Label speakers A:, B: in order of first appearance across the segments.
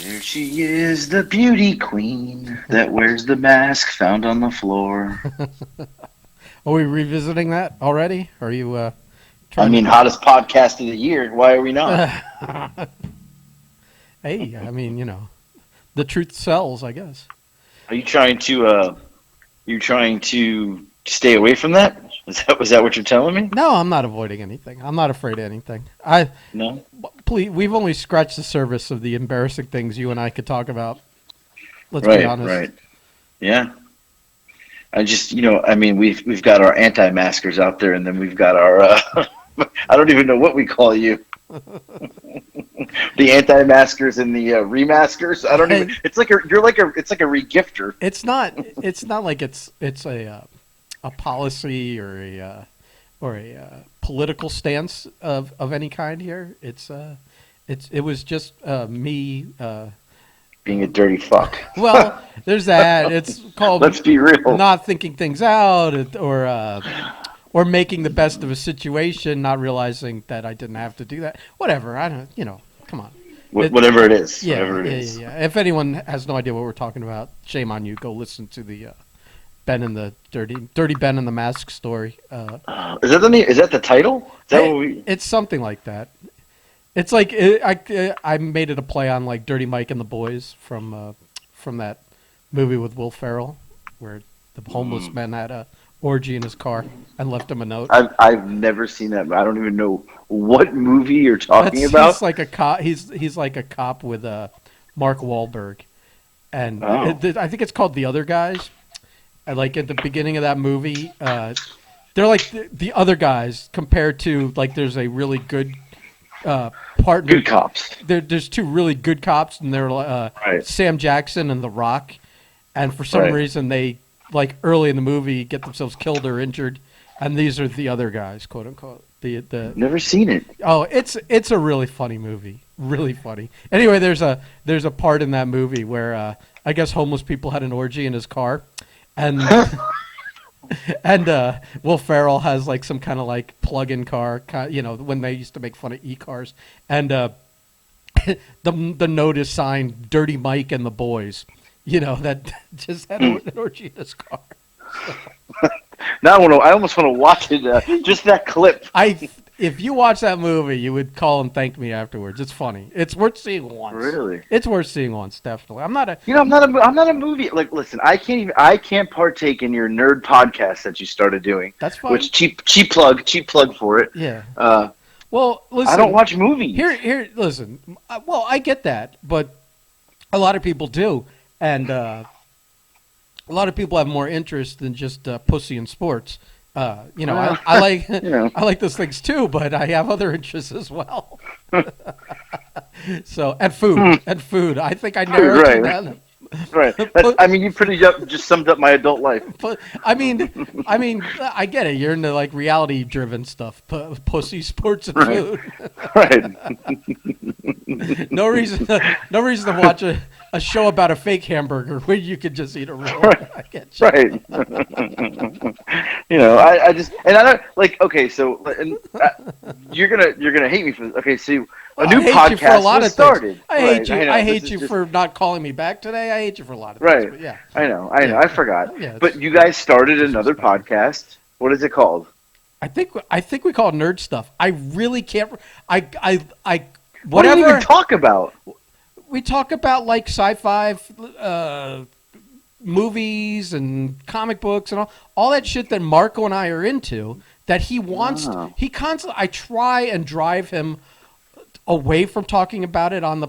A: There she is, the beauty queen that wears the mask found on the floor.
B: Are we revisiting that already? Are you
A: I
B: trying
A: mean, hottest podcast of the year. Why are we not?
B: to? Hey, I mean, the truth sells, I guess.
A: Are you trying to? You trying to stay away from that? Was that what you're telling me?
B: No, I'm not avoiding anything. I'm not afraid of anything. I
A: No.
B: please. We've only scratched the surface of the embarrassing things you and I could talk about. Let's be
A: Right.
B: honest.
A: Right. Yeah. I just, I mean, we've got our anti-maskers out there, and then we've got our. I don't even know what we call you. The anti-maskers and the remaskers. I don't even. It's like it's like a regifter.
B: It's not. It's not like it's a policy or a political stance of any kind here. It was just me.
A: Being a dirty fuck.
B: Well, there's that. It's called
A: Let's be real.
B: not thinking things out or making the best of a situation, not realizing that I didn't have to do that. Whatever. I don't. Come on.
A: Whatever it is.
B: Yeah,
A: Whatever it
B: yeah,
A: is.
B: yeah. If anyone has no idea what we're talking about, shame on you. Go listen to the Ben and the Dirty Ben and the Mask story.
A: Is that the title? Is that what we?
B: It's something like that. It's like I made it a play on like Dirty Mike and the Boys from that movie with Will Ferrell, where the homeless man had a orgy in his car and left him a note.
A: I've never seen that. I don't even know what movie you're talking about.
B: He's like a cop. He's like a cop with Mark Wahlberg, and I think it's called The Other Guys. And like at the beginning of that movie, they're like the other guys compared to like there's a really good partner.
A: Good cops.
B: There's two really good cops, and they're
A: Right.
B: Sam Jackson and The Rock, and for some
A: Right.
B: reason they like early in the movie get themselves killed or injured, and these are the other guys, quote unquote.
A: Never seen it.
B: Oh, it's a really funny movie, really funny. Anyway, there's a part in that movie where I guess homeless people had an orgy in his car, and and Will Ferrell has like some kind of like plug-in car, when they used to make fun of e-cars, and the note is signed "Dirty Mike and the Boys," that just had an orgy in his car.
A: Now I almost want to watch it. Just that clip.
B: If you watch that movie, you would call and thank me afterwards. It's funny. It's worth seeing once.
A: Really?
B: It's worth seeing once, definitely. I'm not a.
A: I'm not a movie. Like, listen, I can't partake in your nerd podcast that you started doing.
B: That's fine.
A: Which cheap plug for it.
B: Yeah.
A: Well,
B: listen.
A: I don't watch movies.
B: Here. Listen. Well, I get that, but a lot of people do, and a lot of people have more interest than just pussy in sports. I like I like those things too, but I have other interests as well. So and food. I think I narrowed it down.
A: Right. I mean, you pretty just summed up my adult life.
B: But I mean, I get it. You're into like reality-driven stuff, pussy, sports, and food.
A: Right.
B: No reason to watch a show about a fake hamburger where you could just eat a real one.
A: Right.
B: I get you.
A: Right. I just and I don't like. Okay, so you're gonna hate me for this. Okay, see. A new podcast was started.
B: I hate you for not calling me back today. I hate you for a lot of things. But yeah.
A: I know. I forgot.
B: Yeah,
A: but you guys started another podcast. What is it called?
B: I think we call it Nerd Stuff. I really can't.
A: What do you even talk about?
B: We talk about like sci-fi movies and comic books and all that shit that Marco and I are into. That he wants. He constantly. I try and drive him away from talking about it on the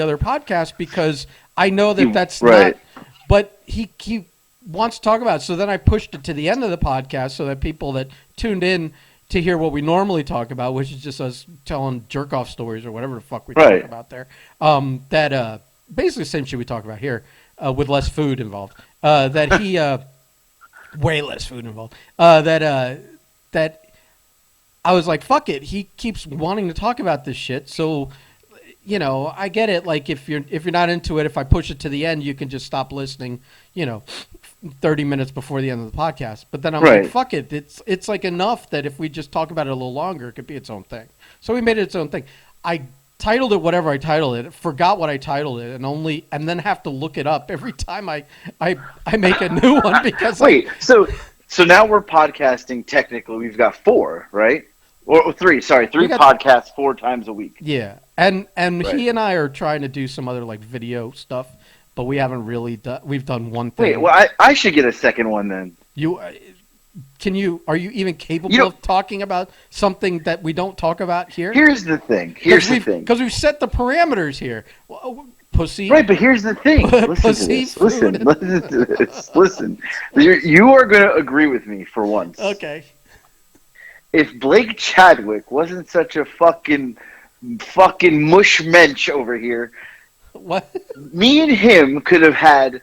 B: other podcast because I know that's
A: right.
B: not. But he wants to talk about it. So then I pushed it to the end of the podcast so that people that tuned in to hear what we normally talk about, which is just us telling jerk off stories or whatever the fuck we talk about there. That basically the same shit we talk about here, with less food involved. That he way less food involved. That I was like, fuck it. He keeps wanting to talk about this shit. So, I get it. Like if you're not into it, if I push it to the end, you can just stop listening, 30 minutes before the end of the podcast. But then I'm like, fuck it. It's like enough that if we just talk about it a little longer, it could be its own thing. So we made it its own thing. I titled it whatever I titled it, forgot what I titled it, and then have to look it up every time I make a new one because
A: Wait, so now we're podcasting. Technically, we've got 4, right? Or 3. Sorry, 3 podcasts 4 times a week.
B: Yeah, and
A: Right.
B: he and I are trying to do some other like video stuff, but we haven't really done. We've done one thing.
A: Wait, well, I should get a second one then.
B: Are you even capable of talking about something that we don't talk about here?
A: Here's the thing.
B: Because we've set the parameters here. Pussy.
A: Right, but here's the thing. Listen to this. Listen. You are going to agree with me for once.
B: Okay.
A: If Blake Chadwick wasn't such a fucking mush mensch over here,
B: what?
A: Me and him could have had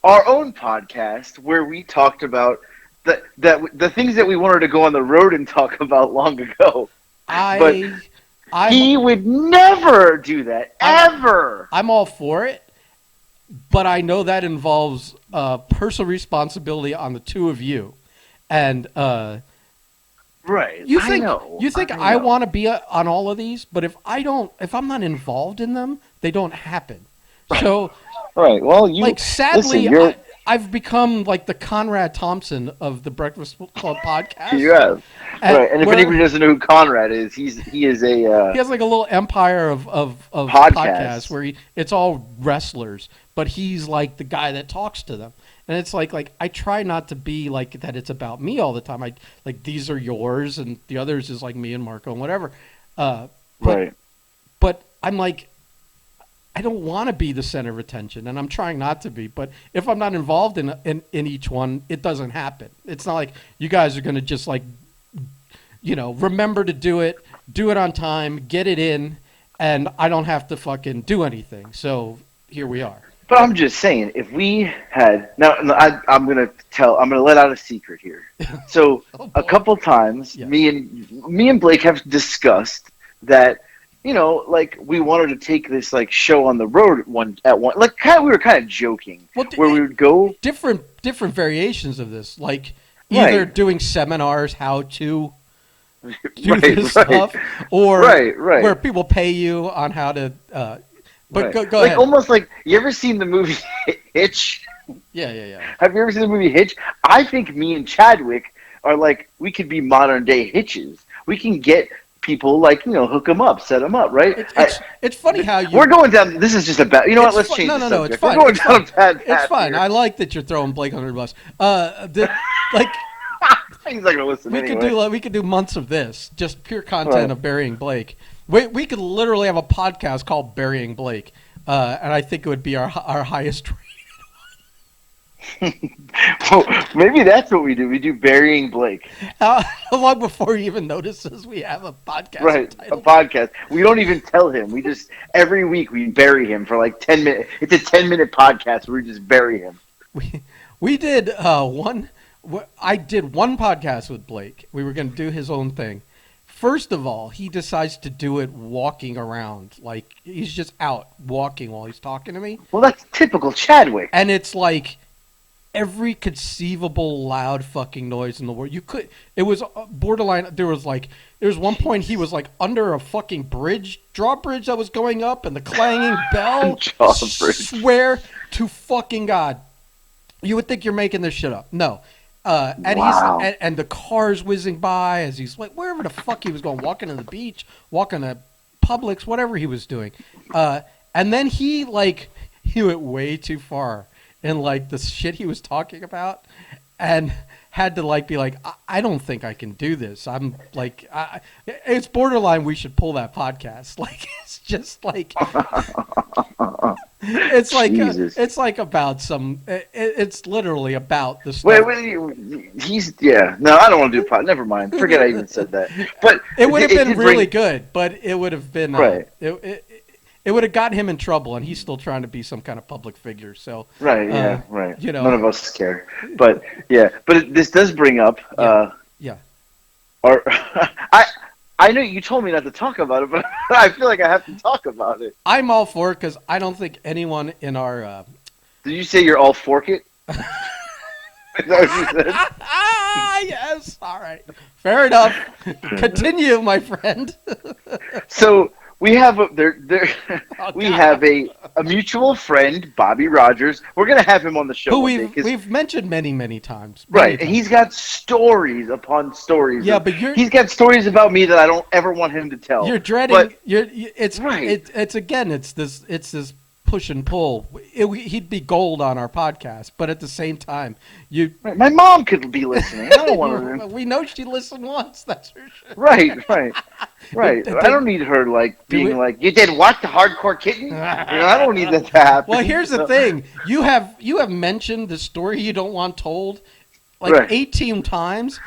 A: our own podcast where we talked about the things that we wanted to go on the road and talk about long ago. He would never do that, ever.
B: I'm all for it, but I know that involves personal responsibility on the two of you. And
A: right,
B: you think I want to be on all of these, but if I'm not involved in them, they don't happen. So,
A: right. Well,
B: sadly, I've become like the Conrad Thompson of the Breakfast Club podcast.
A: You have, right? And if anybody doesn't know who Conrad is, he has like
B: a little empire of podcasts where it's all wrestlers, but he's like the guy that talks to them. And it's like I try not to be like that. It's about me all the time. I like these are yours, and the others is like me and Marco and whatever.
A: Right.
B: But I'm like, I don't want to be the center of attention, and I'm trying not to be. But if I'm not involved in each one, it doesn't happen. It's not like you guys are going to just like, remember to do it on time, get it in, and I don't have to fucking do anything. So here we are.
A: But I'm just saying, if we had I'm gonna let out a secret here. So a couple times,
B: yeah.
A: me and Blake have discussed that. Like we wanted to take this like show on the road like we were kind of joking where we would go
B: different variations of this, like either doing seminars how to do this stuff, or where people pay you on how to. But go ahead.
A: Almost like you ever seen the movie Hitch?
B: Yeah.
A: Have you ever seen the movie Hitch? I think me and Chadwick are like we could be modern day Hitches. We can get people hook them up, set them up, right?
B: It's funny how
A: we're going down. This is just a bad. Let's change.
B: No, it's fine.
A: We're going down a bad path.
B: It's fine.
A: Here.
B: I like that you're throwing Blake under the bus.
A: He's not gonna listen.
B: We could do months of this, just pure content of burying Blake. We could literally have a podcast called Burying Blake, and I think it would be our highest rated.
A: Well, maybe that's what we do. We do Burying Blake.
B: How long before he even notices we have a podcast?
A: Right, title? A podcast. We don't even tell him. We just every week we bury him for like 10 minutes. It's a 10-minute podcast where we just bury him.
B: We did one. I did one podcast with Blake. We were going to do his own thing. First of all, he decides to do it walking around. Like he's just out walking while he's talking to me.
A: Well, that's typical Chadwick.
B: And it's like every conceivable loud fucking noise in the world. It was borderline. There was one point he was like under a fucking drawbridge that was going up, and the clanging bell. Swear to fucking God. You would think you're making this shit up. No. And
A: wow.
B: and the cars whizzing by as he's like wherever the fuck he was going, walking to the beach, walking to Publix, whatever he was doing. And then he went way too far in like the shit he was talking about, and had to be like, I don't think I can do this. I'm like, it's borderline. We should pull that podcast. Like, it's just like, it's like, it's like about some. It's literally about the stuff.
A: Wait, no, I don't want to do a podcast. Never mind. Forget I even said that. But
B: it would have been really good. But it would have been
A: right.
B: It would have gotten him in trouble, and he's still trying to be some kind of public figure. So
A: right. None of us care, but this does bring up. Or I know you told me not to talk about it, but I feel like I have to talk about it.
B: I'm all for it because I don't think anyone in our.
A: Did you say you're all for it? Is that what you said?
B: Yes. All right. Fair enough. Continue, my friend.
A: So we have we
B: God.
A: have a mutual friend, Bobby Rogers. We're gonna have him on the show
B: Who
A: one day,
B: we've mentioned many times.
A: Right, and he's got stories upon stories.
B: Yeah, but
A: he's got stories about me that I don't ever want him to tell.
B: You're dreading.
A: But,
B: It's
A: right.
B: It's again. It's this push and pull. He'd be gold on our podcast, but at the same time,
A: Right. My mom could be listening. I don't want her.
B: We know she listened once. That's for sure.
A: Right. I don't need her being like, you did what? The hardcore kitten? I don't need that to happen.
B: Well, here's the thing. You have mentioned the story you don't want told like
A: Right.
B: 18 times,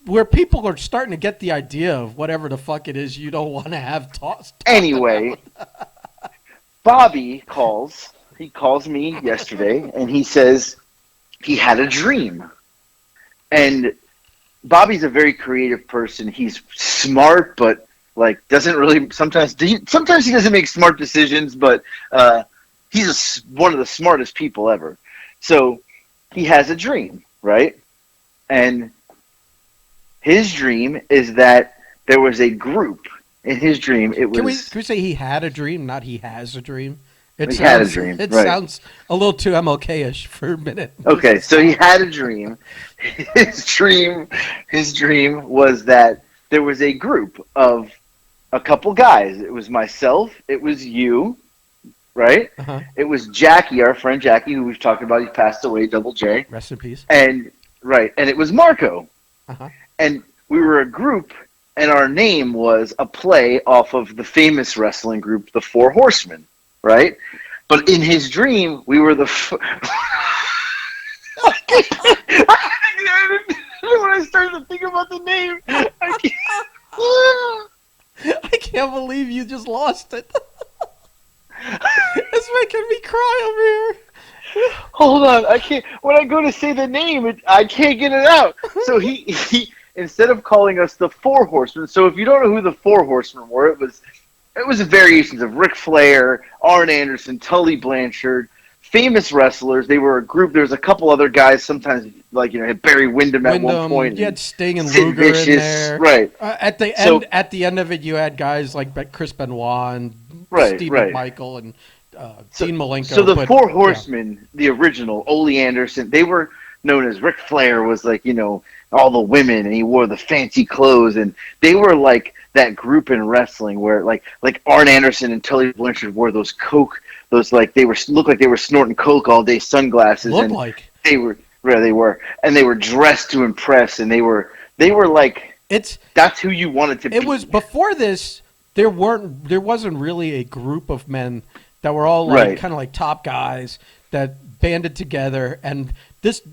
B: where people are starting to get the idea of whatever the fuck it is you don't want to have tossed.
A: Anyway, Bobby calls. He calls me yesterday, and he says he had a dream. And Bobby's a very creative person. He's smart, but doesn't really sometimes he doesn't make smart decisions, but he's one of the smartest people ever. So he has a dream, right? And his dream is that there was a group. In his dream, it was.
B: Can we say he had a dream, not he has a dream?
A: He had a dream.
B: It
A: right.
B: sounds a little too MLK-ish for a minute.
A: Okay, so he had a dream. His dream was that there was a group of a couple guys. It was myself. It was you, right?
B: Uh-huh.
A: It was Jackie, our friend Jackie, who we've talked about. He passed away, Double J.
B: Rest in peace.
A: And it was Marco.
B: Uh-huh.
A: And we were a group, and our name was a play off of the famous wrestling group, the Four Horsemen, right? But in his dream, we were the... When I started to think about the name,
B: I can't believe you just lost it. It's making me cry over here.
A: Hold on, I can't. When I go to say the name, I can't get it out. So he instead of calling us the Four Horsemen. So if you don't know who the Four Horsemen were, it was variations of Ric Flair, Arn Anderson, Tully Blanchard, famous wrestlers. They were a group. There was a couple other guys. Sometimes had Barry Windham at one point.
B: You had Sting and
A: Sid
B: Luger
A: Vicious,
B: in there.
A: right?
B: At the end of it, you had guys like Chris Benoit and Steve McMichael and Dean Malenko.
A: So the Four Horsemen, the original, Ole Anderson, they were known as Ric Flair was all the women, and he wore the fancy clothes, and they were like that group in wrestling where like Arn Anderson and Tully Blanchard wore those Coke, looked like they were snorting Coke all day, sunglasses, they were, and they were dressed to impress, and they were like that's who you wanted to be.
B: It was before this. There wasn't really a group of men that were all kind of like top guys that banded together, and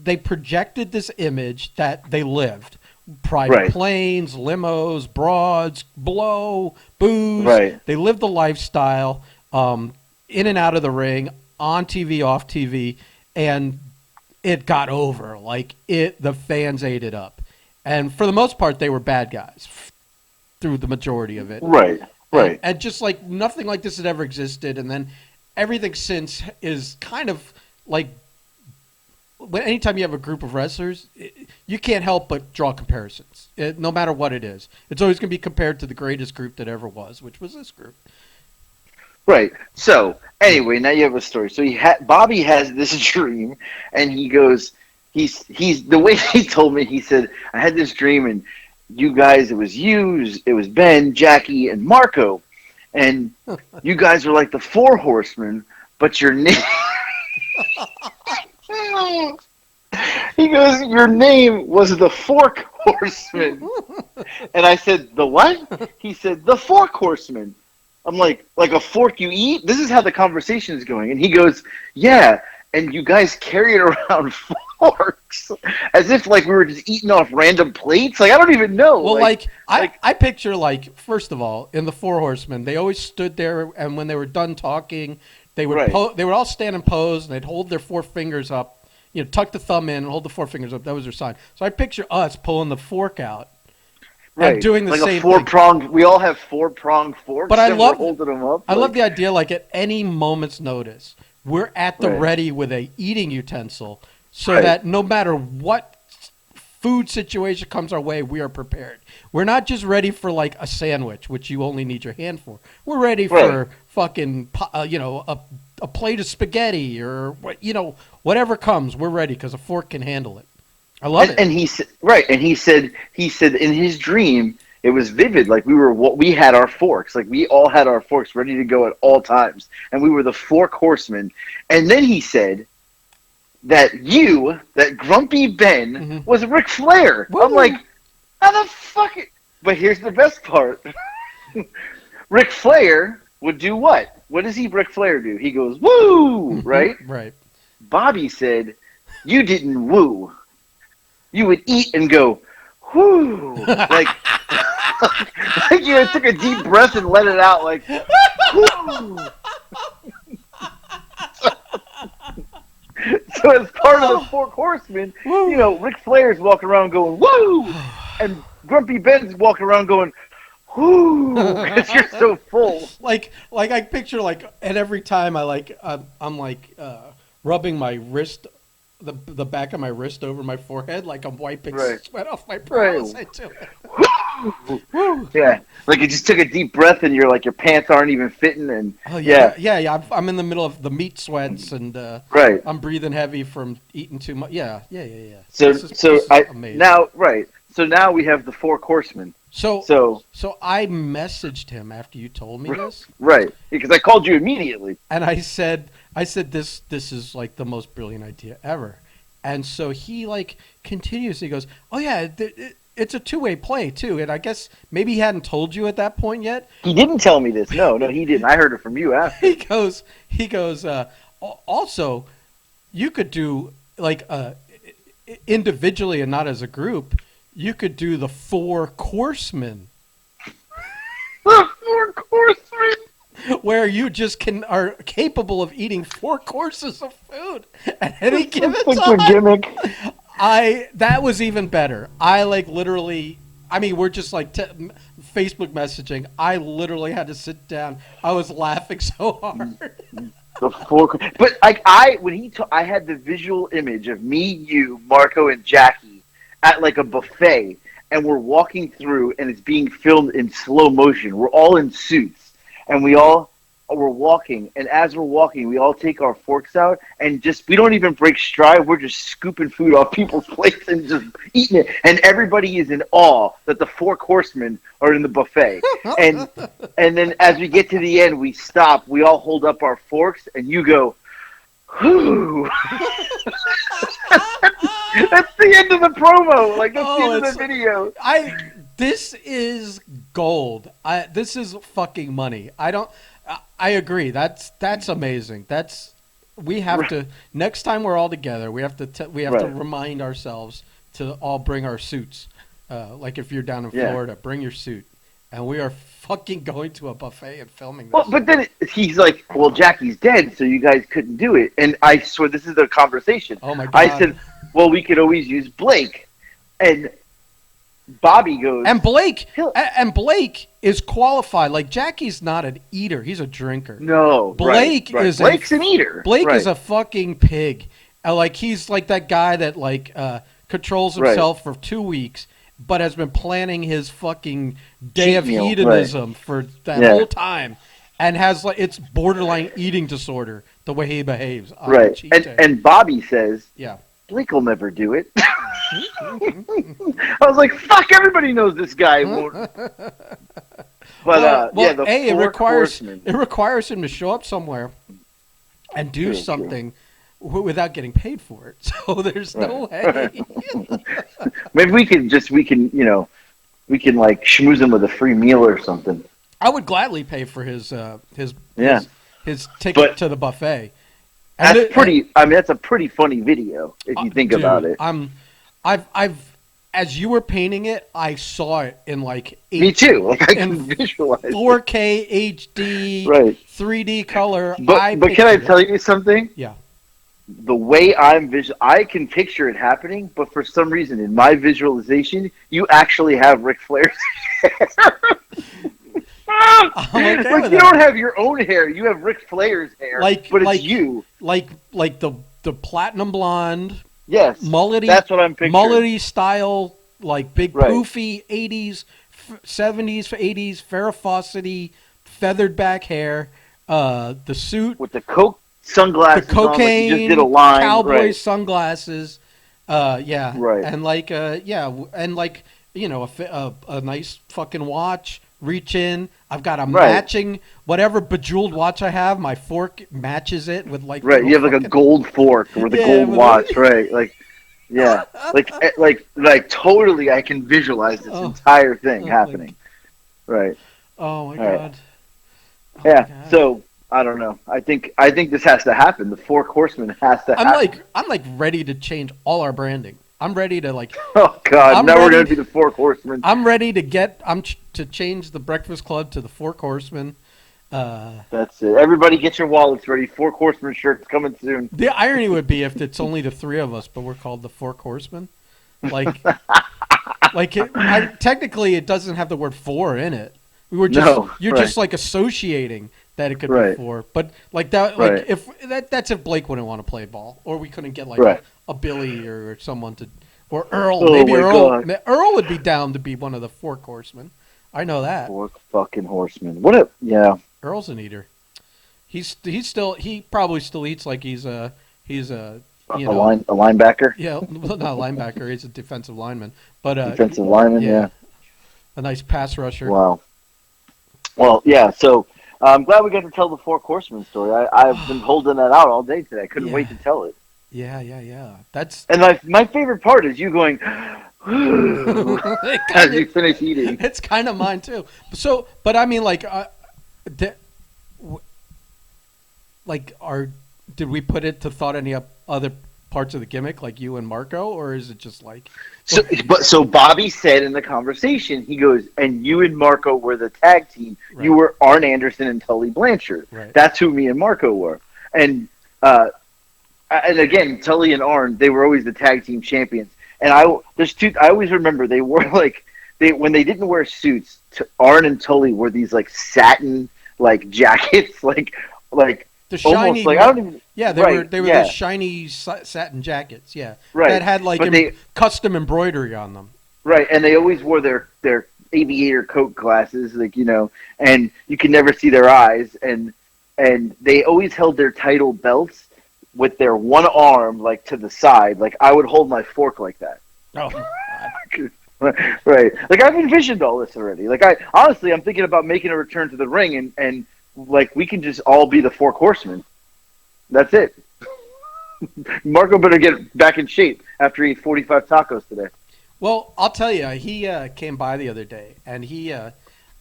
B: they projected this image that they lived. Private planes, limos, broads, blow, booze.
A: Right.
B: They lived the lifestyle, in and out of the ring, on TV, off TV, and it got over. The fans ate it up. And for the most part, they were bad guys through the majority of it.
A: Right.
B: And just like nothing like this had ever existed, and then everything since is kind of like anytime you have a group of wrestlers, you can't help but draw comparisons, no matter what it is. It's always going to be compared to the greatest group that ever was, which was this group.
A: Right. So anyway, now you have a story. So Bobby has this dream, and he goes, he's the way he told me. He said, I had this dream, and you guys, it was Ben, Jackie, and Marco, and you guys were like the Four Horsemen, but your name. He goes, your name was the Fork Horseman. And I said, the what? He said, the Fork Horseman. I'm like a fork you eat? This is how the conversation is going. And he goes, yeah, and you guys carried around forks as if we were just eating off random plates. I don't even know.
B: Well, I picture, first of all, in the Four Horsemen, they always stood there, and when they were done talking, they would they would all stand and pose, and they'd hold their four fingers up, tuck the thumb in and hold the four fingers up. That was their sign. So I picture us pulling the fork out.
A: Right.
B: And doing the same
A: a four-pronged, we all have four-pronged forks,
B: but I love
A: holding them up.
B: I love the idea, at any moment's notice, we're at the ready with a eating utensil, so that no matter what food situation comes our way, we are prepared. We're not just ready for like a sandwich, which you only need your hand for. We're ready for fucking, a plate of spaghetti or whatever comes. We're ready because a fork can handle it. I love it.
A: And he said, and he said in his dream, it was vivid. Like we had our forks. Like we all had our forks ready to go at all times, and we were the 4 horsemen. And then he said that Grumpy Ben was Ric Flair. Woo! I'm like, how the fuck? But here's the best part. Ric Flair would do what? What does Ric Flair do? He goes, woo, right?
B: Right.
A: Bobby said, you didn't woo. You would eat and go, whoo. Like you took a deep breath and let it out like, whoo. So as part of the 4 horsemen, Ric Flair's walking around going, woo! And Grumpy Ben's walking around going, whoo! Because you're so full.
B: Like I picture and every time I'm rubbing my wrist, the back of my wrist over my forehead, like I'm wiping sweat off my brows. I do it.
A: Yeah, like you just took a deep breath and your pants aren't even fitting, and
B: I'm in the middle of the meat sweats and I'm breathing heavy from eating too much. Yeah.
A: So now we have the 4 horsemen. So
B: I messaged him after you told me this.
A: Right, because I called you immediately,
B: and I said this is like the most brilliant idea ever, and so he continues. He goes, oh yeah. It's a two-way play, too, and I guess maybe he hadn't told you at that point yet.
A: He didn't tell me this. No, he didn't. I heard it from you after.
B: He goes, also, you could do, individually and not as a group, you could do the 4 horsemen.
A: The 4 horsemen?
B: Where you just are capable of eating 4 courses of food at any given time.
A: Such a gimmick.
B: That was even better. literally, we're just Facebook messaging. I literally had to sit down. I was laughing so hard.
A: The 4, but I had the visual image of me, you, Marco, and Jackie at a buffet, and we're walking through, and it's being filmed in slow motion. We're all in suits, and we're walking, and as we're walking, we all take our forks out, and we don't even break stride. We're just scooping food off people's plates and just eating it. And everybody is in awe that the 4 horsemen are in the buffet. And then as we get to the end, we stop. We all hold up our forks, and you go, whoo. That's the end of the promo. That's the end of the video.
B: This is gold. This is fucking money. I agree. That's amazing. We have to next time we're all together. We have to remind ourselves to all bring our suits. If you're down in Florida, bring your suit, and we are fucking going to a buffet and filming this.
A: Well, but then he's like, "Well, Jackie's dead, so you guys couldn't do it." And I swear, this is the conversation.
B: Oh my God!
A: I said, "Well, we could always use Blake," and Bobby goes,
B: and Blake is qualified. Jackie's not an eater; he's a drinker.
A: No,
B: Blake is
A: Blake's an eater.
B: Blake is a fucking pig. He's like that guy that controls himself for 2 weeks, but has been planning his fucking day of hedonism for that whole time, and has it's borderline eating disorder the way he behaves.
A: Right, and Bobby says,
B: yeah.
A: Blake will never do it. I was like, fuck, everybody knows this guy won't. But,
B: it requires him to show up somewhere and do something without getting paid for it. So there's no way.
A: Maybe we can schmooze him with a free meal or something.
B: I would gladly pay for his ticket to the buffet.
A: That's a pretty funny video if you think about it.
B: As you were painting it, I saw it in
A: Me too. I can visualize
B: 4K HD, 3D color.
A: But can I tell you something?
B: Yeah.
A: The way I can picture it happening, but for some reason in my visualization, you actually have Ric Flair's hair. You don't have your own hair. You have Ric Flair's hair, but it's you.
B: Like the platinum blonde,
A: Yes, that's what I'm picturing.
B: mullety style, like big
A: Right.
B: poofy 80s, 70s, 80s, Farrah feathered back hair, the suit,
A: With the Coke
B: the
A: sunglasses on, like you just did a
B: cocaine,
A: line.
B: cowboy
A: Right.
B: sunglasses, yeah,
A: Right.
B: and and like a nice fucking watch. Reach in. I've got a
A: Right.
B: matching whatever bejeweled watch I have. My fork matches it with like
A: Right.
B: little
A: You have like a
B: fucking
A: gold fork or the
B: yeah,
A: gold
B: with
A: watch. Right. Like, yeah. Like totally. I can visualize this
B: oh,
A: entire thing
B: oh my,
A: happening. Right.
B: oh my
A: All right.
B: god, oh my
A: Yeah.
B: god.
A: So I don't know. I think this has to happen. The Four Horsemen has to happen.
B: I'm like ready to change all our branding. I'm ready to like
A: Oh God!
B: I'm
A: Now we're
B: ready
A: gonna be the Four Horsemen.
B: I'm ready to get to change the Breakfast Club to the Four Horsemen.
A: That's it. Everybody, get your wallets ready. Four Horsemen shirts coming soon.
B: The irony would be if it's only the three of us, but we're called the Four Horsemen. Like, technically, it doesn't have the word "four" in it.
A: No,
B: You're
A: right.
B: just like associating that it could be
A: Right.
B: four, but like that,
A: Right.
B: if that's if Blake wouldn't want to play ball, or we couldn't get like
A: Right.
B: a Billy or someone to, or Earl.
A: Oh
B: Maybe
A: my
B: Earl.
A: God.
B: Earl would be down to be one of the Four Horsemen. I know that.
A: Four fucking horsemen. What a yeah.
B: Earl's an eater. He probably still eats like he's a
A: A linebacker,
B: yeah, well, not a linebacker. He's a defensive lineman, but
A: defensive lineman. Yeah.
B: a nice pass rusher.
A: Wow. Well, yeah. So I'm glad we got to tell the Four Horsemen story. I've been holding that out all day today. I couldn't
B: Yeah.
A: wait to tell it.
B: Yeah. That's
A: And my favorite part is you going as you finish eating.
B: it's kind of mine too. So, but I mean, like, did we put it to thought any other parts of the gimmick, like you and Marco, or is it just like?
A: So Bobby said in the conversation, he goes, and you and Marco were the tag team.
B: Right.
A: You were Arn Anderson and Tully Blanchard.
B: Right.
A: That's who me and Marco were. And again, Tully and Arn, they were always the tag team champions. And I always remember they wore when they didn't wear suits. Arn and Tully wore these like satin like jackets, like
B: The shiny,
A: almost like I don't even.
B: yeah, they
A: right,
B: were
A: yeah.
B: the shiny satin jackets, yeah,
A: Right.
B: that had like
A: But
B: custom embroidery on them.
A: Right, and they always wore their aviator coat glasses, like and you could never see their eyes, and they always held their title belts with their one arm like to the side, like I would hold my fork like that.
B: Oh,
A: Right, like I've envisioned all this already. Like I'm thinking about making a return to the ring, and like we can just all be the Four Horsemen. That's it. Marco better get back in shape after he ate 45 tacos today.
B: well, I'll tell you, he came by the other day, and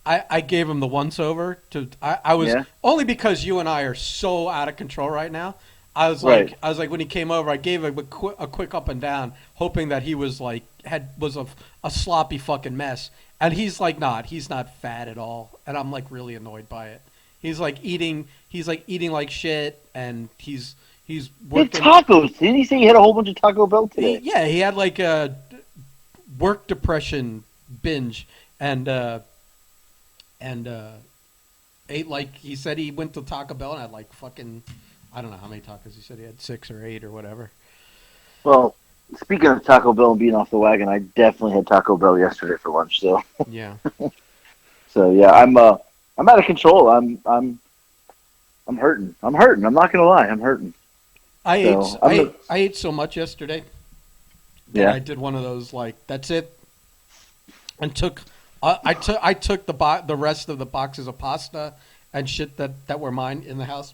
B: I gave him the once over to. I was
A: Yeah.
B: only because you and I are so out of control right now.
A: Right.
B: I was like when he came over, I gave him a quick up and down, hoping that he was like was a sloppy fucking mess. And he's like he's not fat at all, and I'm like really annoyed by it. He's like eating like shit, and he's
A: He had
B: working.
A: tacos. Didn't he say he had a whole bunch of Taco Bell today?
B: He had like a work depression binge, and ate like he said he went to Taco Bell and had like fucking I don't know how many tacos he said he had 6 or 8 or whatever.
A: Well, speaking of Taco Bell and being off the wagon, I definitely had Taco Bell yesterday for lunch. So,
B: Yeah.
A: yeah, I'm out of control. I'm hurting. I'm hurting. I'm not gonna lie. I'm hurting.
B: I ate so much yesterday that
A: Yeah.
B: I did one of those like that's it, and took I took the rest of the boxes of pasta and shit that were mine in the house.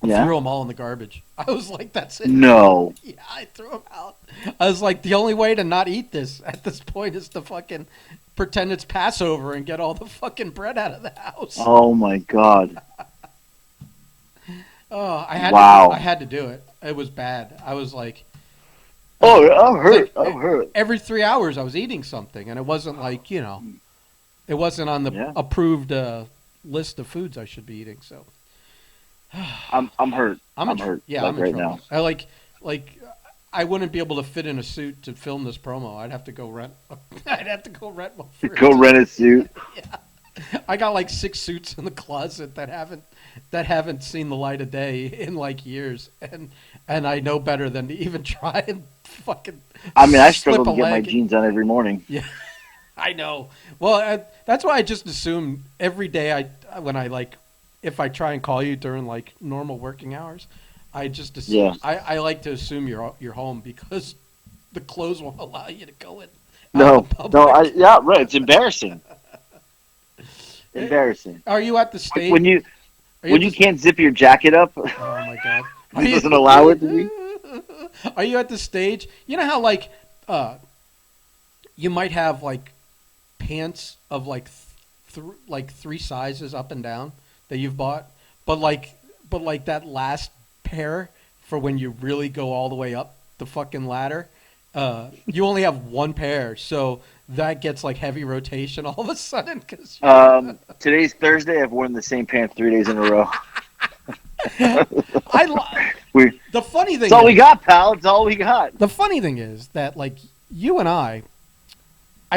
B: I
A: Yeah.
B: threw them all in the garbage. I was like, that's it.
A: No.
B: Yeah, I threw them out. I was like, the only way to not eat this at this point is to fucking pretend it's Passover and get all the fucking bread out of the house.
A: Oh my God.
B: Oh, I had
A: Wow.
B: I had to do it. It was bad. I was like,
A: Oh, I'm hurt.
B: like,
A: I'm hurt.
B: every 3 hours I was eating something, and it wasn't like it wasn't on the
A: Yeah.
B: approved list of foods I should be eating. So
A: I'm hurt.
B: I'm in
A: hurt.
B: Yeah,
A: like
B: I'm in
A: right
B: trouble.
A: now.
B: I like I wouldn't be able to fit in a suit to film this promo. I'd have to go rent. I'd have to go rent one.
A: Go rent a suit.
B: I got like 6 suits in the closet that haven't seen the light of day in like years, and and I know better than to even try and fucking
A: I mean, I
B: slip
A: struggle
B: a
A: to get my
B: leg.
A: jeans on every morning.
B: Yeah, I know. Well, that's why I just assume every day if I try and call you during like normal working hours, I just
A: Yeah.
B: I like to assume you're home because the clothes won't allow you to go out in the
A: No, no,
B: public.
A: yeah, right. It's embarrassing. Embarrassing.
B: Are you at the stage?
A: When you
B: Are you
A: when
B: at
A: you
B: the?
A: can't zip your jacket up,
B: Oh my god. Are
A: it
B: you?
A: doesn't allow it to be.
B: Are you at the stage? You know how like you might have like pants of like like three sizes up and down that you've bought, but like that last pair for when you really go all the way up the fucking ladder, you only have one pair, so that gets like heavy rotation all of a sudden because
A: Today's Thursday. I've worn the same pants 3 days in a row. We.
B: the funny thing
A: It's all we
B: is,
A: got, pal. It's all we got.
B: the funny thing is that like you and I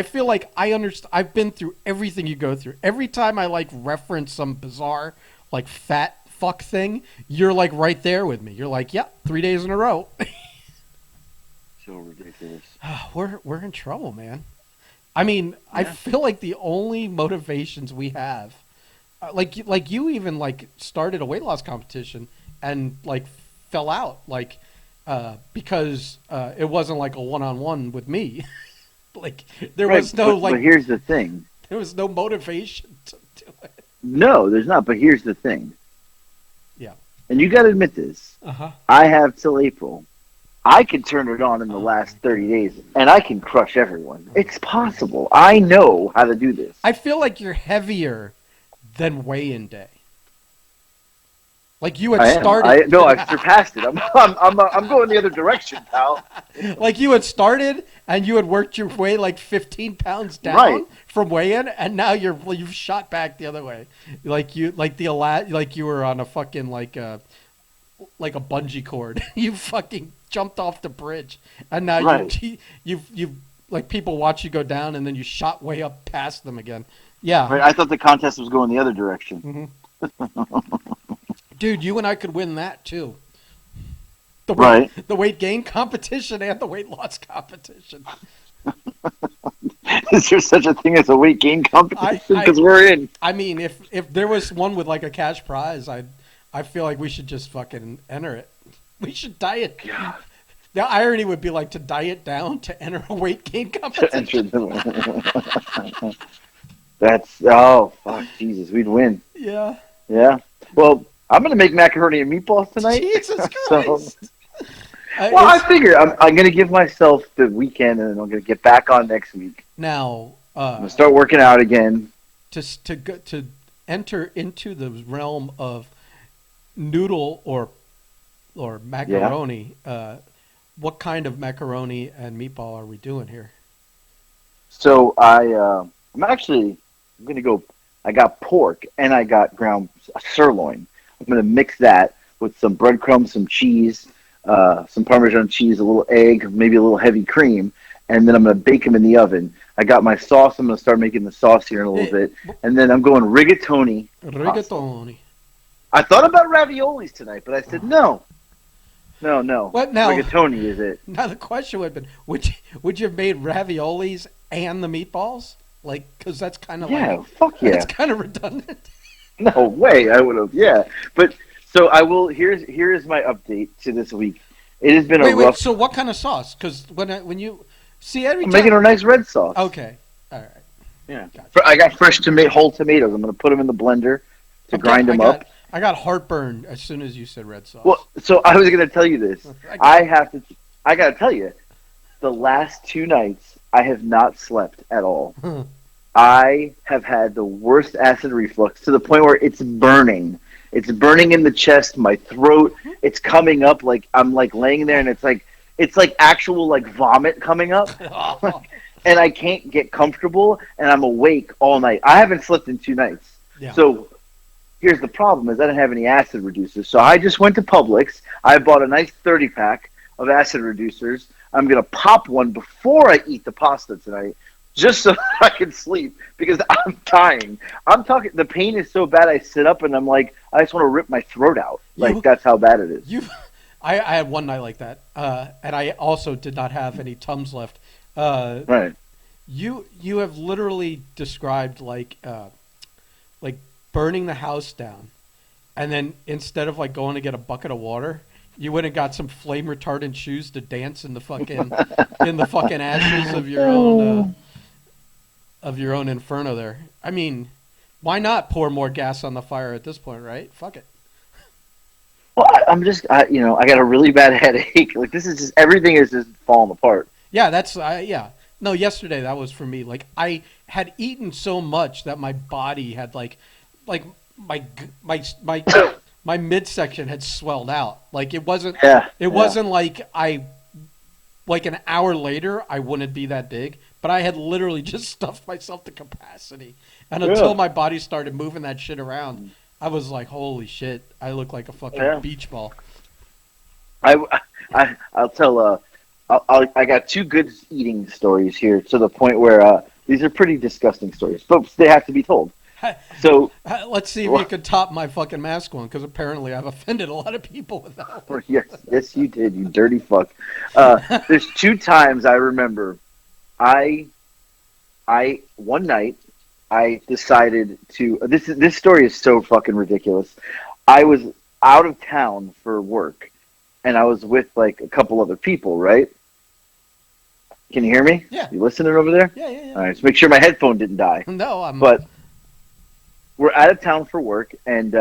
B: feel like I understand. I've been through everything you go through. Every time I like reference some bizarre like fat fuck thing, you're like right there with me. You're like, yep, 3 days in a row.
A: So ridiculous.
B: We're in trouble, man. I mean, I feel like the only motivations we have, like you even like started a weight loss competition and like fell out because it wasn't like a one-on-one with me. Like there was no
A: but here's the thing.
B: there was no motivation to do it.
A: No, there's not. But here's the thing.
B: Yeah.
A: And you got to admit this.
B: Uh-huh.
A: I have till April. I can turn it on in the last 30 days, and I can crush everyone. It's possible. I know how to do this.
B: I feel like you're heavier than weigh-in day. Like you had started.
A: No, I've surpassed it. I'm going the other direction, pal.
B: Like you had started and you had worked your way like 15 pounds down
A: Right.
B: from weigh-in, and now you've shot back the other way. Like you were on a fucking like a bungee cord. You fucking jumped off the bridge, and now
A: Right.
B: you've like people watch you go down, and then you shot way up past them again. Yeah.
A: Right, I thought the contest was going the other direction.
B: Dude, you and I could win that too.
A: Right.
B: The weight gain competition and the weight loss competition.
A: Is there such a thing as a weight gain competition? Because we're in.
B: I mean, if there was one with like a cash prize, I feel like we should just fucking enter it. We should diet.
A: Yeah.
B: The irony would be like to diet down to enter a weight gain competition.
A: That's, oh, fuck, Jesus, we'd win.
B: Yeah.
A: Yeah. Well, I'm going to make macaroni and meatballs tonight.
B: Jesus Christ.
A: Well, I figure I'm going to give myself the weekend, and then I'm going to get back on next week.
B: Now,
A: I'm going to start working out again.
B: To enter into the realm of noodle or macaroni, what kind of macaroni and meatball are we doing here?
A: So I'm going to go. I got pork and I got ground sirloin. I'm going to mix that with some breadcrumbs, some cheese, some Parmesan cheese, a little egg, maybe a little heavy cream, and then I'm going to bake them in the oven. I got my sauce. I'm going to start making the sauce here in a little bit, and then I'm going rigatoni.
B: Rigatoni.
A: I thought about raviolis tonight, but I said no.
B: What now?
A: Rigatoni is it?
B: Now the question would have been: would you have made raviolis and the meatballs? Like, because that's kind of
A: fuck yeah.
B: It's kind of redundant.
A: No way, I would have. Yeah, but so I will. Here is my update to this week. It has been a rough.
B: Wait. So what kind of sauce? Because when you see every
A: I'm
B: time...
A: making a nice red sauce.
B: Okay, all right.
A: Yeah,
B: Gotcha.
A: I got fresh whole tomatoes. I'm going to put them in the blender to grind them up.
B: I got heartburn as soon as you said red sauce.
A: Well, so I was going to tell you this. I got to tell you, the last 2 nights I have not slept at all. I have had the worst acid reflux to the point where it's burning. It's burning in the chest, my throat. It's coming up like I'm like laying there, and it's like actual like vomit coming up, and I can't get comfortable, and I'm awake all night. I haven't slept in 2 nights. Yeah. So here's the problem: is I didn't have any acid reducers. So I just went to Publix. I bought a nice 30-pack of acid reducers. I'm gonna pop one before I eat the pasta tonight, just so I can sleep, because I'm dying. I'm talking. The pain is so bad. I sit up and I'm like, I just want to rip my throat out. Like that's how bad it is.
B: I had one night like that, and I also did not have any Tums left.
A: Right.
B: You have literally described like burning the house down, and then instead of like going to get a bucket of water, you went and got some flame retardant shoes to dance in the fucking ashes of your own inferno there. I mean, why not pour more gas on the fire at this point, right? Fuck it.
A: Well, I got a really bad headache. Like this is just everything is just falling apart.
B: Yeah, yeah. No, yesterday that was for me. Like I had eaten so much that my body had like my my midsection had swelled out. Like it wasn't.
A: Yeah.
B: It wasn't like like an hour later I wouldn't be that big, but I had literally just stuffed myself to capacity. And until my body started moving that shit around, I was like, holy shit, I look like a fucking beach ball.
A: I'll tell. I got two good eating stories here to the point where these are pretty disgusting stories, but they have to be told. So
B: let's see if you can top my fucking mask one, because apparently I've offended a lot of people with that one.
A: Yes, you did, you dirty fuck. There's two times I remember. One night I decided to. This story is so fucking ridiculous. I was out of town for work, and I was with like a couple other people, right? Can you hear me?
B: Yeah.
A: You listening over there?
B: Yeah.
A: All right, so make sure my headphone didn't die.
B: No,
A: But we're out of town for work, and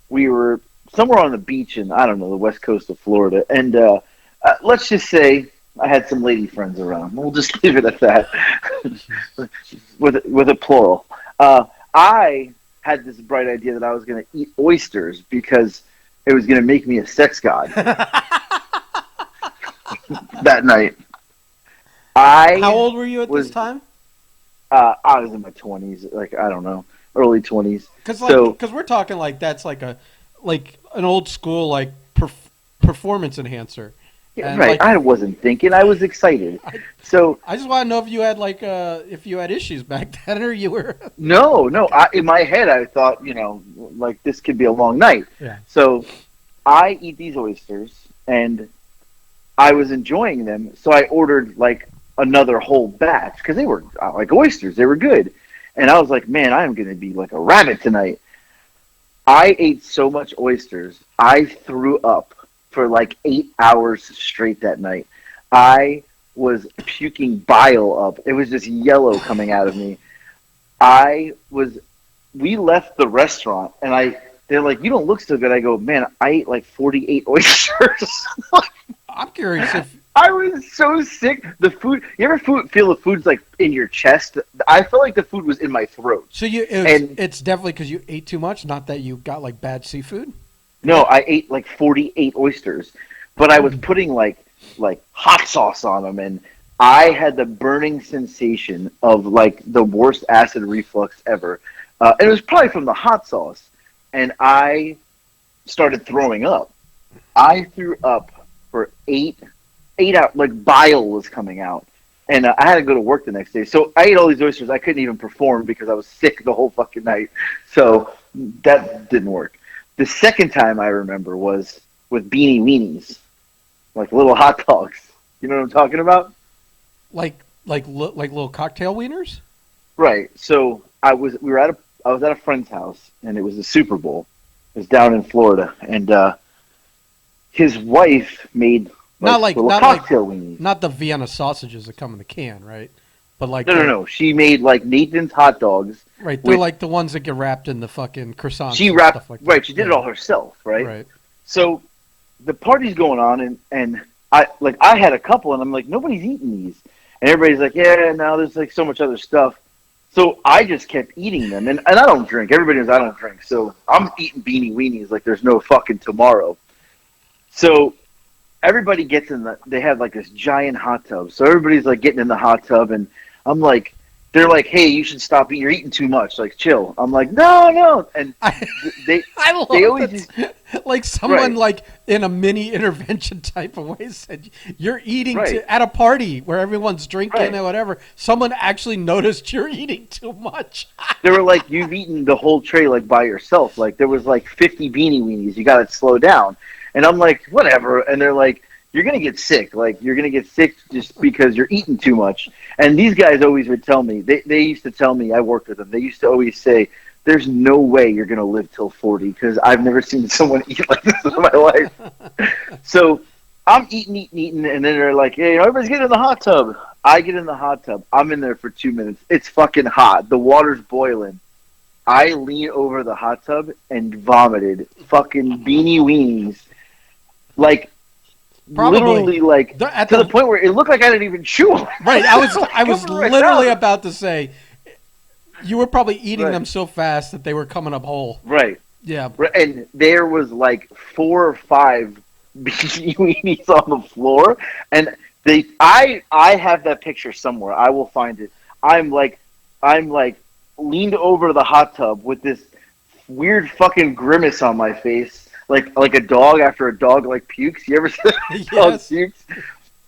A: we were somewhere on the beach in, I don't know, the west coast of Florida. And let's just say I had some lady friends around. We'll just leave it at that, with a plural. I had this bright idea that I was going to eat oysters because it was going to make me a sex god that night.
B: How old were you at this time?
A: I was in my 20s, like I don't know, early 20s.
B: Because we're talking like that's like an old school like performance enhancer.
A: Yeah, right. I wasn't thinking. I was excited. I
B: just want to know if you had if you had issues back then, or you were.
A: No. In my head, I thought like this could be a long night.
B: Yeah.
A: So I eat these oysters, and I was enjoying them. So I ordered like another whole batch because they were like oysters. They were good, and I was like, man, I am going to be like a rabbit tonight. I ate so much oysters, I threw up for like 8 hours straight that night. I was puking bile up. It was just yellow coming out of me. We left the restaurant, and they're like, you don't look so good. I go, man, I ate like 48 oysters.
B: I'm curious if...
A: I was so sick. The food, you ever feel the food's like in your chest? I felt like the food was in my throat.
B: So it's definitely because you ate too much, not that you got like bad seafood?
A: No, I ate like 48 oysters, but I was putting like hot sauce on them, and I had the burning sensation of like the worst acid reflux ever. And it was probably from the hot sauce, and I started throwing up. I threw up for 8 hours, like bile was coming out, and I had to go to work the next day. So I ate all these oysters. I couldn't even perform because I was sick the whole fucking night. So that didn't work. The second time I remember was with Beanie Weenies, like little hot dogs. You know what I'm talking about? Like
B: little cocktail wieners?
A: Right. So I was at a friend's house, and it was the Super Bowl. It was down in Florida, and his wife made cocktail weenies.
B: Not the Vienna sausages that come in the can, right? But like
A: no. She made like Nathan's hot dogs.
B: Right, they're like the ones that get wrapped in the fucking croissants.
A: She wrapped stuff like that. Right. She did it all herself, right?
B: Right.
A: So the party's going on, and I had a couple, and I'm like, nobody's eating these, and everybody's like, yeah, no, there's like so much other stuff. So I just kept eating them, and I don't drink. Everybody knows I don't drink, so I'm eating Beanie Weenies like there's no fucking tomorrow. So everybody gets they have like this giant hot tub. So everybody's like getting in the hot tub, and I'm like, they're like, hey, you should stop eating. You're eating too much. Like, chill. I'm like, no. And they always
B: like someone like in a mini intervention type of way said, you're eating at a party where everyone's drinking or whatever. Someone actually noticed you're eating too much.
A: They were like, you've eaten the whole tray like by yourself. Like there was like 50 Beanie Weenies. You got to slow down. And I'm like, whatever. And they're like, you're going to get sick. Like, you're going to get sick just because you're eating too much. And these guys always would tell me, they used to tell me, I worked with them, they used to always say, there's no way you're going to live till 40 because I've never seen someone eat like this in my life. So I'm eating, and then they're like, hey, everybody's getting in the hot tub. I get in the hot tub. I'm in there for 2 minutes. It's fucking hot. The water's boiling. I lean over the hot tub and vomited fucking beanie weenies. Like,
B: Probably.
A: Literally, like, to the point where it looked like I didn't even chew them.
B: Right. I was literally about to say, you were probably eating them so fast that they were coming up whole.
A: Right.
B: Yeah.
A: And there was like 4 or 5 beanie weenies on the floor, and I have that picture somewhere. I will find it. I'm like leaned over the hot tub with this weird fucking grimace on my face, like a dog after a dog like pukes. You ever see a dog pukes?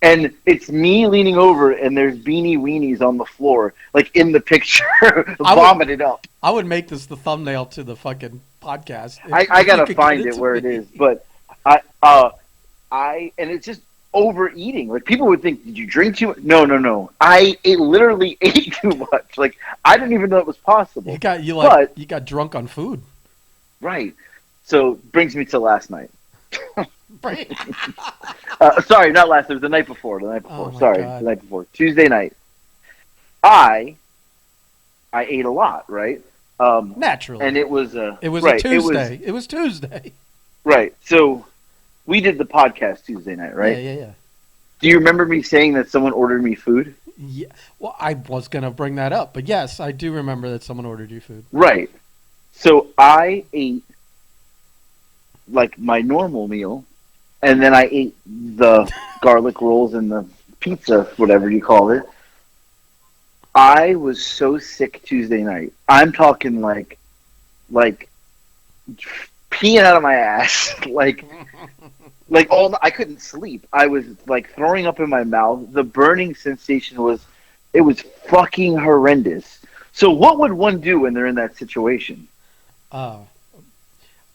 A: And it's me leaning over, and there's beanie weenies on the floor, like in the picture, vomited up.
B: I would make this the thumbnail to the fucking podcast.
A: I gotta find it where it is, but and it's just overeating. Like, people would think, did you drink too much? No. I literally ate too much. Like, I didn't even know it was possible.
B: You got drunk on food.
A: Right. So brings me to last night.
B: Right.
A: Sorry, not last. It was the night before. The night before. Tuesday night. I ate a lot, right?
B: Naturally.
A: And it was
B: a Tuesday. It was Tuesday.
A: Right. So we did the podcast Tuesday night, right?
B: Yeah.
A: Do you remember me saying that someone ordered me food?
B: Yeah. Well, I was gonna bring that up, but yes, I do remember that someone ordered you food.
A: Right. So I ate like my normal meal, and then I ate the garlic rolls and the pizza, whatever you call it. I was so sick Tuesday night. I'm talking like peeing out of my ass, like I couldn't sleep. I was like throwing up in my mouth. The burning sensation was fucking horrendous. So what would one do when they're in that situation?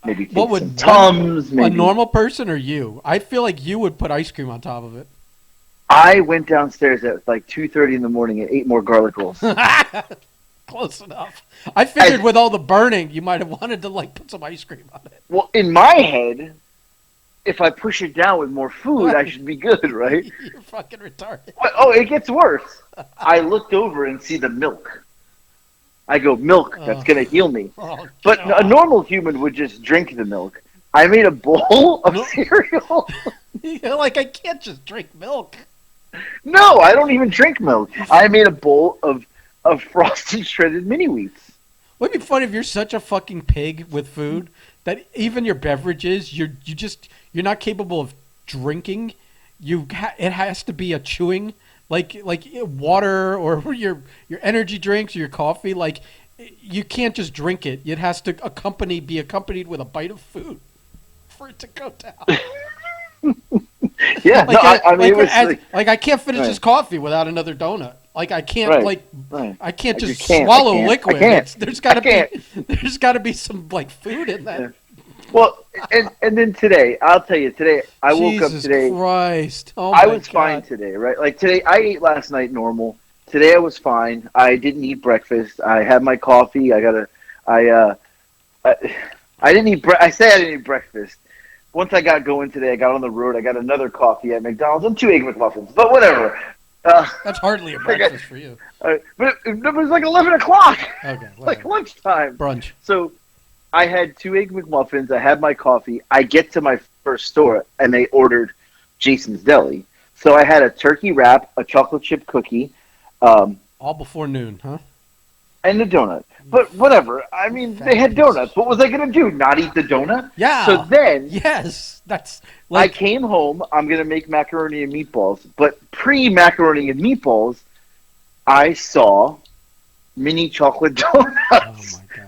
A: Maybe take some Tums. Maybe
B: a normal person or you? I feel like you would put ice cream on top of it.
A: I went downstairs at like 2:30 in the morning and ate more garlic rolls.
B: Close enough. I figured with all the burning, you might have wanted to like put some ice cream on it.
A: Well, in my head, if I push it down with more food, I should be good, right?
B: You're fucking retarded.
A: Oh, it gets worse. I looked over and see the milk. I go, milk, that's going to heal me. But a normal human would just drink the milk. I made a bowl of cereal.
B: You're like, I can't just drink milk.
A: No, I don't even drink milk. I made a bowl of frosted shredded mini wheats.
B: Wouldn't it be funny if you're such a fucking pig with food that even your beverages, you're not capable of drinking. It has to be a chewing. Like water or your energy drinks or your coffee, like you can't just drink it. It has to be accompanied with a bite of food for it to go down.
A: Yeah,
B: I can't finish this coffee without another donut. Like I can't I can't just swallow liquid. There's got to be some like food in that.
A: Yeah. Well, and then today, I'll tell you, today, I woke up today.
B: Jesus Christ. Oh
A: I was fine today, right? Like today, I ate last night normal. Today I was fine. I didn't eat breakfast. I had my coffee. I didn't eat I say I didn't eat breakfast. Once I got going today, I got on the road. I got another coffee at McDonald's and 2 Egg McMuffins. But whatever.
B: That's hardly a breakfast for you.
A: But it was like 11 o'clock.
B: Okay.
A: Like lunchtime.
B: Brunch.
A: So I had 2 Egg McMuffins. I had my coffee. I get to my first store, and they ordered Jason's Deli. So I had a turkey wrap, a chocolate chip cookie.
B: All before noon, huh?
A: And a donut. But whatever. I mean, they had donuts. What was I going to do? Not eat the donut?
B: Yeah.
A: So then...
B: Yes. That's
A: like... I came home. I'm going to make macaroni and meatballs. But pre-macaroni and meatballs, I saw mini chocolate donuts.
B: Oh, my God.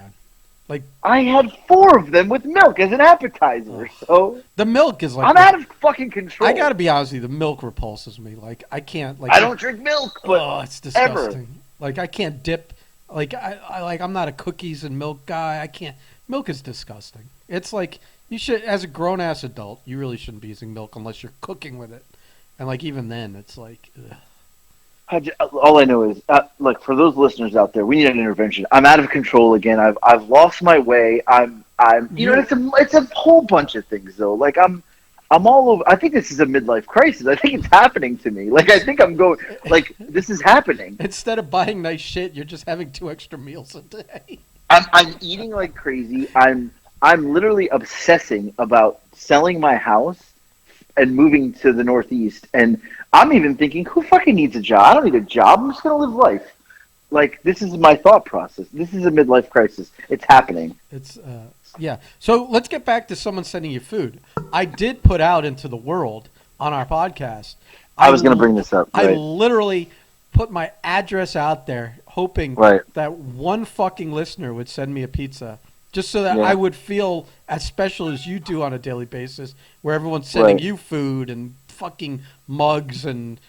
B: Like
A: I had 4 of them with milk as an appetizer. So
B: the milk is like
A: I'm out of fucking control.
B: I gotta be honest with you, the milk repulses me. Like I can't. Like
A: I don't drink milk, but
B: it's disgusting.
A: Ever.
B: Like I can't dip. Like I'm not a cookies and milk guy. I can't. Milk is disgusting. It's like You should, as a grown ass adult, you really shouldn't be using milk unless you're cooking with it, and like even then, it's like. Ugh.
A: All I know is, look, for those listeners out there, we need an intervention. I'm out of control again. I've lost my way. It's a whole bunch of things though. Like I'm all over. I think this is a midlife crisis. I think it's happening to me. Like I think I'm going. Like this is happening.
B: Instead of buying nice shit, you're just having 2 extra meals a day.
A: I'm eating like crazy. I'm literally obsessing about selling my house and moving to the Northeast. And I'm even thinking, who fucking needs a job? I don't need a job. I'm just gonna live life. Like this is my thought process. This is a midlife crisis. It's happening.
B: It's yeah. So let's get back to someone sending you food. I did put out into the world on our podcast.
A: I was going to bring this up. Right.
B: I literally put my address out there, hoping that one fucking listener would send me a pizza, just so that I would feel as special as you do on a daily basis, where everyone's sending you food and fucking mugs and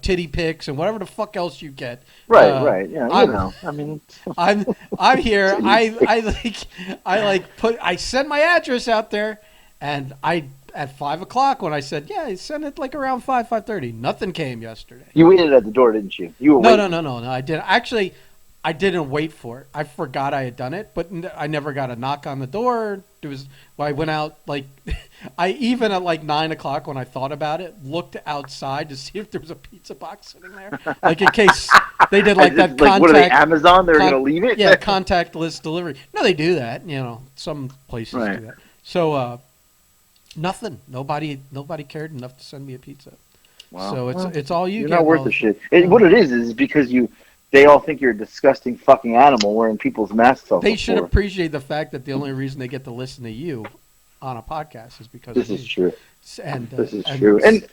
B: titty pics and whatever the fuck else you get.
A: Right. Yeah, I mean,
B: I'm here. I sent my address out there, and at 5:00 when I said, I sent it like around 5:30. Nothing came yesterday.
A: You waited at the door, didn't you? You were waiting.
B: No. I didn't. Actually, I didn't wait for it. I forgot I had done it, but I never got a knock on the door. I went out I even at like 9:00 when I thought about it, looked outside to see if there was a pizza box sitting there, like in case they did that contact.
A: Like what are they, Amazon? They're gonna leave it?
B: Yeah, contactless delivery. No, they do that. Some places do that. So nothing. Nobody cared enough to send me a pizza. Wow. So it's all you.
A: You're
B: get.
A: Not worth the shit. What it is because they all think you're a disgusting fucking animal wearing people's masks off.
B: They should appreciate the fact that the only reason they get to listen to you on a podcast is because
A: this is true.
B: And
A: this is true. And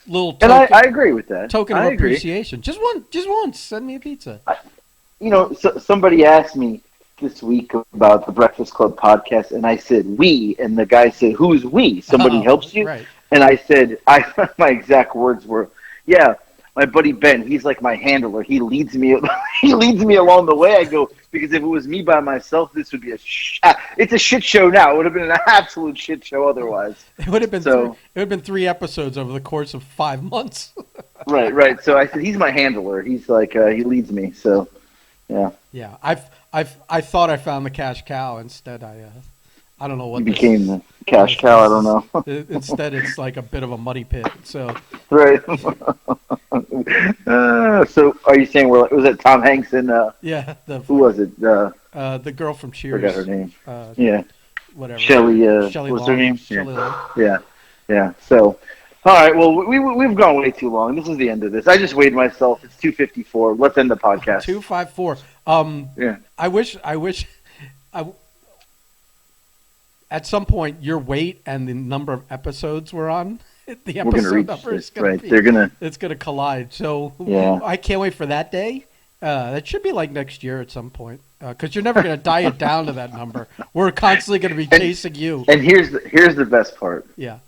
A: I agree with that.
B: Token of appreciation. Just once. Send me a pizza.
A: Somebody asked me this week about the Breakfast Club podcast, and I said we, and the guy said, "Who's we?" Somebody helps you,
B: right?
A: And I said, my exact words were, "Yeah, my buddy Ben, he's like my handler. He leads me. He leads me along the way." I go, because if it was me by myself, this would be it's a shit show now. It would have been an absolute shit show otherwise.
B: It would have been 3 episodes over the course of 5 months.
A: Right. So I said, he's my handler. He's like he leads me. So yeah.
B: Yeah, I thought I found the cash cow. Instead, I don't know what.
A: You became the cash cow. I don't know.
B: Instead, it's like a bit of a muddy pit. So.
A: Right. So are you saying was it Tom Hanks and
B: who
A: was it?
B: The girl from Cheers.
A: Forgot her name.
B: Whatever.
A: Shelley. What's her name?
B: Shelley Long.
A: Yeah. So, all right. Well, we've gone way too long. This is the end of this. I just weighed myself. It's 2:54. Let's end the podcast.
B: 2:54.
A: Yeah.
B: I wish. At some point, your weight and the number of episodes we're on, the episode number is going to it's going to collide. So I can't wait for that day. That should be like next year at some point, because you're never going to diet down to that number. We're constantly going to be chasing you.
A: And here's the best part.
B: Yeah.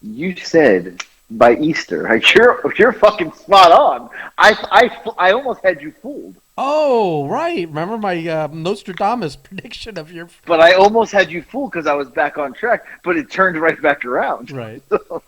A: You said by Easter, like you're fucking spot on. I almost had you fooled.
B: Oh, right. Remember my Nostradamus prediction of your...
A: But I almost had you fooled because I was back on track, but it turned right back around.
B: Right.
A: So,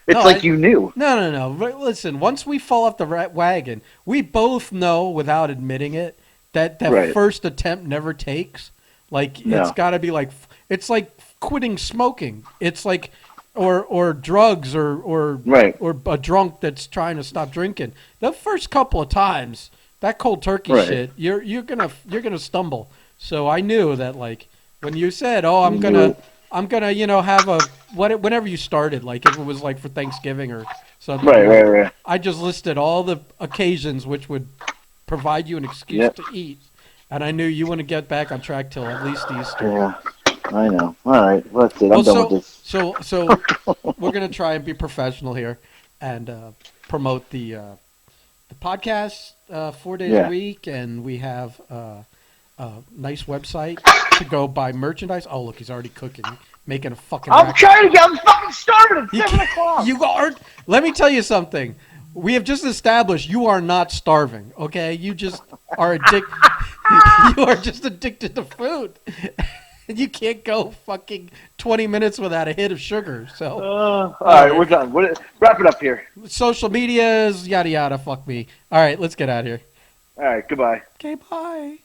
A: it's you knew.
B: No. Listen, once we fall off the wagon, we both know, without admitting it, that first attempt never takes. It's got to be like... It's like quitting smoking. It's like... Or drugs or a drunk that's trying to stop drinking. The first couple of times... That cold turkey shit, you're gonna stumble. So I knew that, like, when you said, "Oh, I'm gonna have whenever you started, like if it was like for Thanksgiving or something."
A: Right.
B: I just listed all the occasions which would provide you an excuse to eat, and I knew you want to get back on track till at least Easter.
A: Yeah, I know. All right, that's it. I'm done with this.
B: So we're gonna try and be professional here, and promote the podcast 4 days a week, and we have a nice website to go buy merchandise. Oh, look, he's already cooking, making a fucking...
A: I'm fucking starving at 7 o'clock.
B: You are... Let me tell you something. We have just established you are not starving, okay? You just are addicted. You are just addicted to food. And you can't go fucking 20 minutes without a hit of sugar. So,
A: all right, we're done. Wrap it up here.
B: social medias, yada yada. Fuck me. All right, let's get out of here.
A: All right, goodbye.
B: Okay, bye.